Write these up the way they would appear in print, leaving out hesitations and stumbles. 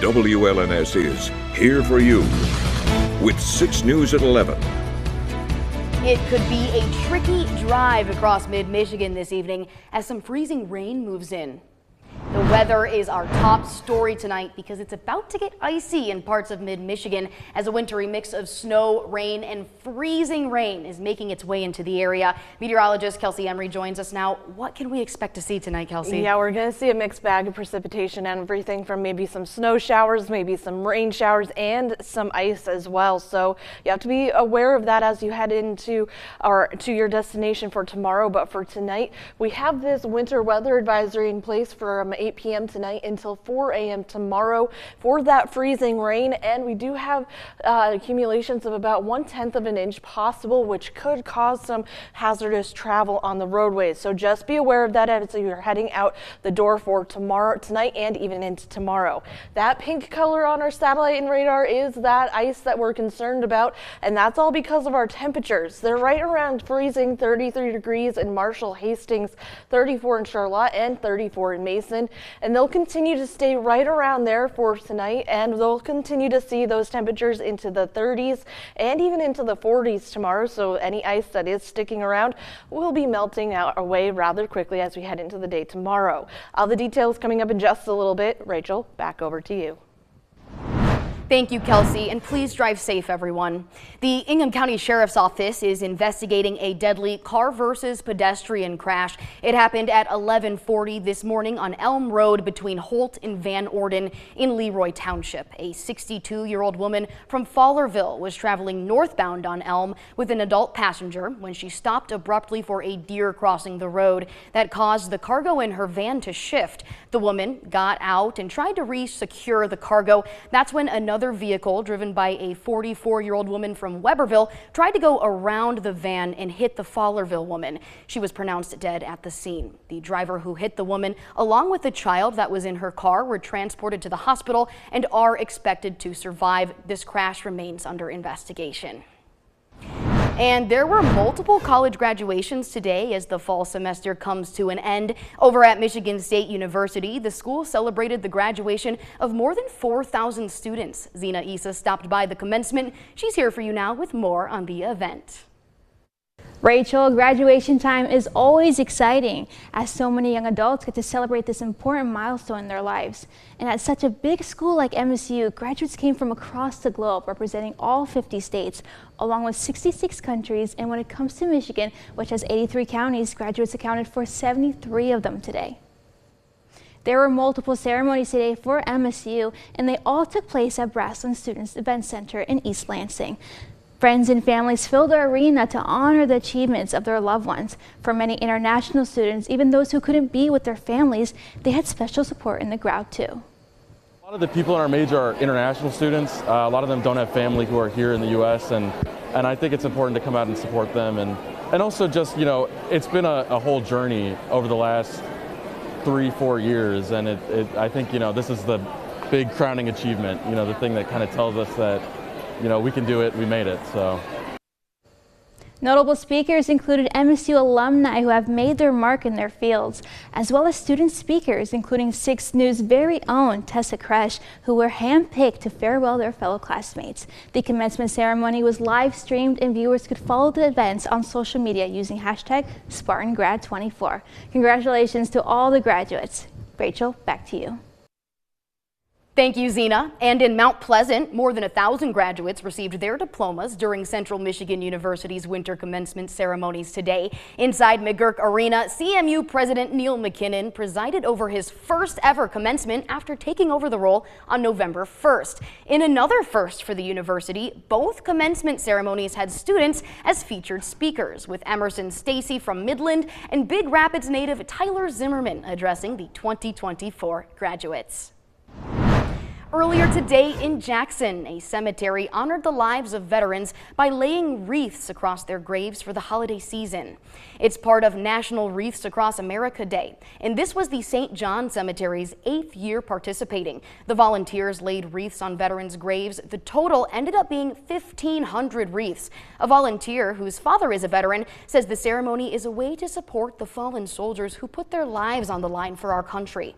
WLNS is here for you with 6 News at 11. It could be a tricky drive across mid-Michigan this evening as some freezing rain moves in. The weather is our top story tonight because it's about to get icy in parts of mid-Michigan as a wintry mix of snow, rain, and freezing rain is making its way into the area. Meteorologist Kelsey Emery joins us now. What can we expect to see tonight, Kelsey? Yeah, we're going to see a mixed bag of precipitation and everything from maybe some snow showers, maybe some rain showers, and some ice as well. So you have to be aware of that as you head into to your destination for tomorrow. But for tonight, we have this winter weather advisory in place from 8 p.m. tonight until 4 a.m. tomorrow for that freezing rain, and we do have accumulations of about 1/10 of an inch possible, which could cause some hazardous travel on the roadways. So just be aware of that as you're heading out the door for tonight, and even into tomorrow. That pink color on our satellite and radar is that ice that we're concerned about, and that's all because of our temperatures. They're right around freezing, 33 degrees in Marshall, Hastings, 34 in Charlotte, and 34 in Mason. And they'll continue to stay right around there for tonight, and they'll continue to see those temperatures into the 30s and even into the 40s tomorrow. So any ice that is sticking around will be melting away rather quickly as we head into the day tomorrow. All the details coming up in just a little bit. Rachel, back over to you. Thank you, Kelsey, and please drive safe, everyone. The Ingham County Sheriff's Office is investigating a deadly car versus pedestrian crash. It happened at 11:40 this morning on Elm Road between Holt and Van Orden in Leroy Township. A 62-year-old woman from Fowlerville was traveling northbound on Elm with an adult passenger when she stopped abruptly for a deer crossing the road. That caused the cargo in her van to shift. The woman got out and tried to re-secure the cargo. That's when another vehicle driven by a 44-year-old woman from Weberville tried to go around the van and hit the Fowlerville woman. She was pronounced dead at the scene. The driver who hit the woman, along with the child that was in her car, were transported to the hospital and are expected to survive. This crash remains under investigation. And there were multiple college graduations today as the fall semester comes to an end. Over at Michigan State University, the school celebrated the graduation of more than 4,000 students. Zena Issa stopped by the commencement. She's here for you now with more on the event. Rachel, graduation time is always exciting as so many young adults get to celebrate this important milestone in their lives. And at such a big school like MSU, graduates came from across the globe representing all 50 states, along with 66 countries. And when it comes to Michigan, which has 83 counties, graduates accounted for 73 of them today. There were multiple ceremonies today for MSU, and they all took place at Brassland Students Event Center in East Lansing. Friends and families filled the arena to honor the achievements of their loved ones. For many international students, even those who couldn't be with their families, they had special support in the crowd too. A lot of the people in our major are international students. A lot of them don't have family who are here in the U.S. and I think it's important to come out and support them. And also just, you know, it's been a whole journey over the last 3-4 years. And I think, you know, this is the big crowning achievement, you know, the thing that kind of tells us that, you know, we can do it, we made it, so. Notable speakers included MSU alumni who have made their mark in their fields, as well as student speakers, including 6 News' very own Tessa Kresh, who were handpicked to farewell their fellow classmates. The commencement ceremony was live streamed and viewers could follow the events on social media using hashtag SpartanGrad24. Congratulations to all the graduates. Rachel, back to you. Thank you, Zena. And in Mount Pleasant, more than 1,000 graduates received their diplomas during Central Michigan University's winter commencement ceremonies today. Inside McGurk Arena, CMU President Neil McKinnon presided over his first ever commencement after taking over the role on November 1st. In another first for the university, both commencement ceremonies had students as featured speakers, with Emerson Stacy from Midland and Big Rapids native Tyler Zimmerman addressing the 2024 graduates. Earlier today in Jackson, a cemetery honored the lives of veterans by laying wreaths across their graves for the holiday season. It's part of National Wreaths Across America Day, and this was the St. John Cemetery's 8th year participating. The volunteers laid wreaths on veterans' graves. The total ended up being 1,500 wreaths. A volunteer whose father is a veteran says the ceremony is a way to support the fallen soldiers who put their lives on the line for our country.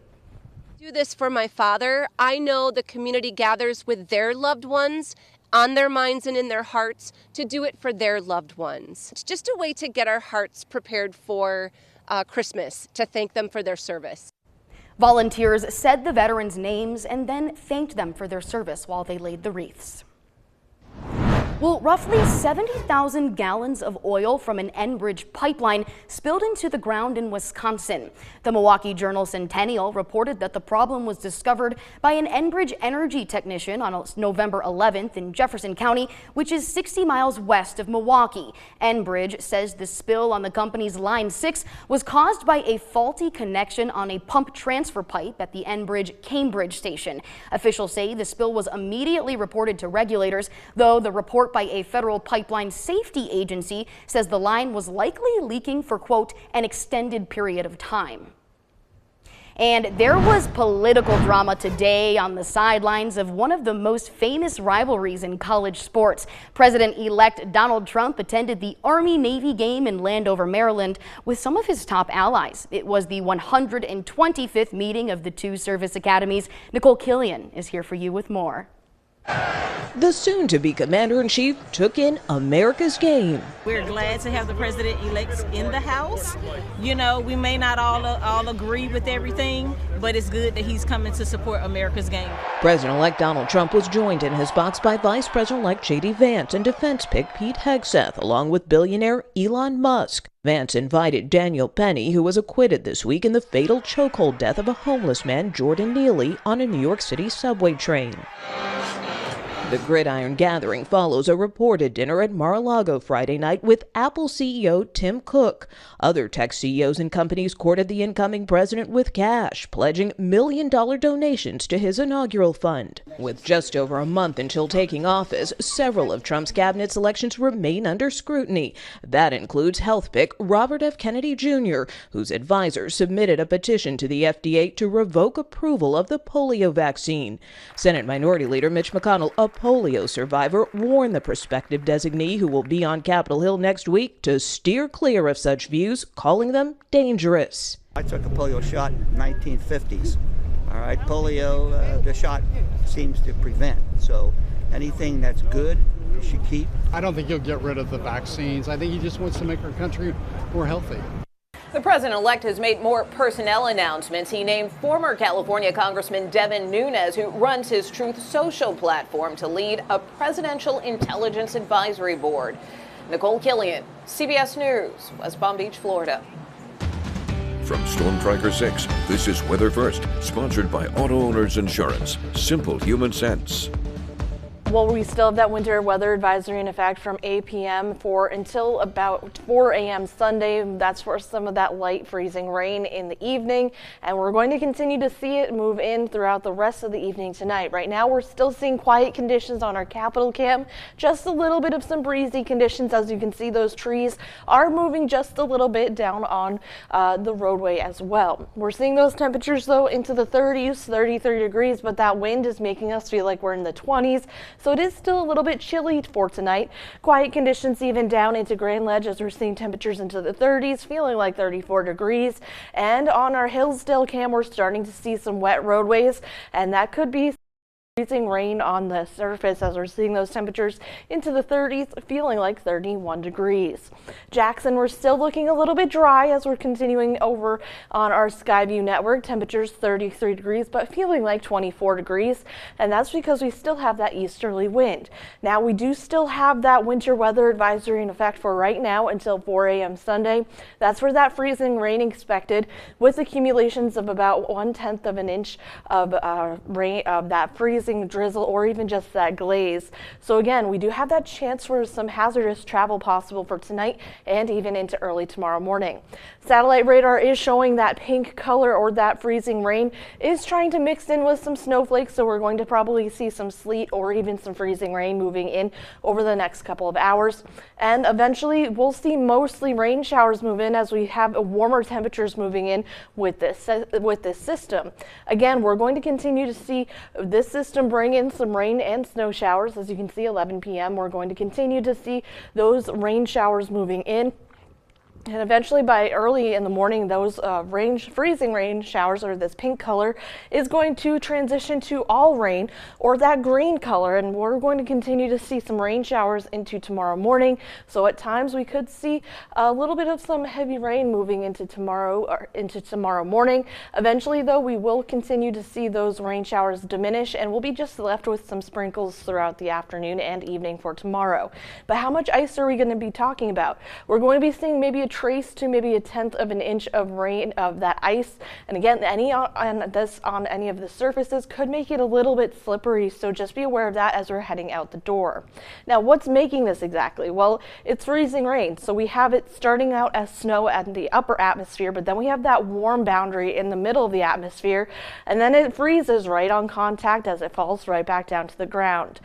Do this for my father. I know the community gathers with their loved ones on their minds and in their hearts to do it for their loved ones. It's just a way to get our hearts prepared for Christmas, to thank them for their service. Volunteers said the veterans' names and then thanked them for their service while they laid the wreaths. Well, roughly 70,000 gallons of oil from an Enbridge pipeline spilled into the ground in Wisconsin. The Milwaukee Journal Centennial reported that the problem was discovered by an Enbridge energy technician on November 11th in Jefferson County, which is 60 miles west of Milwaukee. Enbridge says the spill on the company's Line 6 was caused by a faulty connection on a pump transfer pipe at the Enbridge Cambridge station. Officials say the spill was immediately reported to regulators, though the report by a federal pipeline safety agency says the line was likely leaking for, quote, an extended period of time. And there was political drama today on the sidelines of one of the most famous rivalries in college sports. President-elect Donald Trump attended the Army-Navy game in Landover, Maryland with some of his top allies. It was the 125th meeting of the two service academies. Nicole Killian is here for you with more. The soon-to-be commander-in-chief took in America's game. We're glad to have the president-elect in the House. You know, we may not all agree with everything, but it's good that he's coming to support America's game. President-elect Donald Trump was joined in his box by Vice President-elect J.D. Vance and defense pick Pete Hegseth, along with billionaire Elon Musk. Vance invited Daniel Penny, who was acquitted this week in the fatal chokehold death of a homeless man, Jordan Neely, on a New York City subway train. The Gridiron gathering follows a reported dinner at Mar-a-Lago Friday night with Apple CEO Tim Cook. Other tech CEOs and companies courted the incoming president with cash, pledging million-dollar donations to his inaugural fund. With just over a month until taking office, several of Trump's cabinet selections remain under scrutiny. That includes health pick Robert F. Kennedy Jr., whose advisors submitted a petition to the FDA to revoke approval of the polio vaccine. Senate Minority Leader Mitch McConnell, a polio survivor, warned the prospective designee, who will be on Capitol Hill next week, to steer clear of such views, calling them dangerous. I took a polio shot in the 1950s. All right, polio, the shot seems to prevent. So anything that's good, you should keep. I don't think he'll get rid of the vaccines. I think he just wants to make our country more healthy. The president-elect has made more personnel announcements. He named former California Congressman Devin Nunes, who runs his Truth Social platform, to lead a presidential intelligence advisory board. Nicole Killian, CBS News, West Palm Beach, Florida. From Storm Tracker 6, this is Weather First, sponsored by Auto Owners Insurance. Simple human sense. Well, we still have that winter weather advisory in effect from 8 p.m. until about 4 a.m. Sunday. That's for some of that light freezing rain in the evening, and we're going to continue to see it move in throughout the rest of the evening tonight. Right now, we're still seeing quiet conditions on our Capitol Cam, just a little bit of some breezy conditions. As you can see, those trees are moving just a little bit down on the roadway as well. We're seeing those temperatures, though, into the 30s, 33 degrees, but that wind is making us feel like we're in the 20s. So it is still a little bit chilly for tonight. Quiet conditions even down into Grand Ledge, as we're seeing temperatures into the 30s, feeling like 34 degrees. And on our Hillsdale Cam, we're starting to see some wet roadways, and that could be freezing rain on the surface, as we're seeing those temperatures into the 30s, feeling like 31 degrees. Jackson, we're still looking a little bit dry as we're continuing over on our Skyview network. Temperatures 33 degrees, but feeling like 24 degrees. And that's because we still have that easterly wind. Now, we do still have that winter weather advisory in effect for right now until 4 a.m. Sunday. That's where that freezing rain expected, with accumulations of about 1/10 of an inch of rain, of that freezing drizzle, or even just that glaze. So again, we do have that chance for some hazardous travel possible for tonight and even into early tomorrow morning. Satellite radar is showing that pink color, or that freezing rain is trying to mix in with some snowflakes, so we're going to probably see some sleet or even some freezing rain moving in over the next couple of hours. And eventually we'll see mostly rain showers move in as we have warmer temperatures moving in with this system. Again, we're going to continue to see this system bring in some rain and snow showers. As you can see, 11 p.m. we're going to continue to see those rain showers moving in. And eventually by early in the morning, those freezing rain showers, or this pink color, is going to transition to all rain, or that green color. And we're going to continue to see some rain showers into tomorrow morning. So at times we could see a little bit of some heavy rain moving into tomorrow morning. Eventually though, we will continue to see those rain showers diminish, and we'll be just left with some sprinkles throughout the afternoon and evening for tomorrow. But how much ice are we going to be talking about? We're going to be seeing maybe a trace to maybe a tenth of an inch of rain of that ice, and again, any on any of the surfaces could make it a little bit slippery, so just be aware of that as we're heading out the door. Now, what's making this exactly? Well, it's freezing rain, so we have it starting out as snow at the upper atmosphere, but then we have that warm boundary in the middle of the atmosphere, and then it freezes right on contact as it falls right back down to the ground.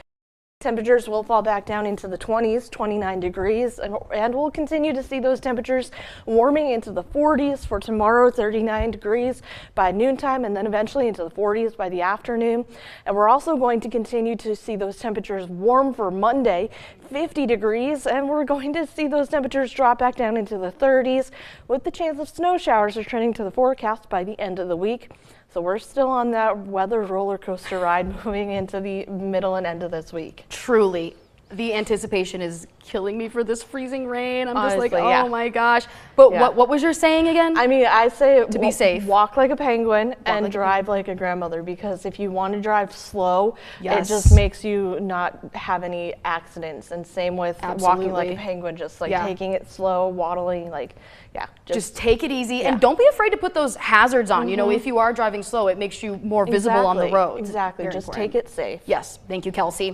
Temperatures will fall back down into the 20s, 29 degrees, and we'll continue to see those temperatures warming into the 40s for tomorrow, 39 degrees by noontime, and then eventually into the 40s by the afternoon. And we're also going to continue to see those temperatures warm for Monday, 50 degrees, and we're going to see those temperatures drop back down into the 30s, with the chance of snow showers returning to the forecast by the end of the week. So we're still on that weather roller coaster ride moving into the middle and end of this week. Truly, the anticipation is killing me for this freezing rain. I'm Honestly, just like, oh yeah. my gosh. But Yeah. what was your saying again? I mean, I say To be safe. walk like a penguin and like a drive like a grandmother, because if you want to drive slow, Yes. it just makes you not have any accidents. And same with walking like a Absolutely. penguin, just like Yeah. taking it slow, waddling, like, yeah. Just take it easy, Yeah. and don't be afraid to put those hazards on. You know, if you are driving slow, it makes you more visible on the road. Exactly. Very Just important. take it safe. Yes. Thank you, Kelsey.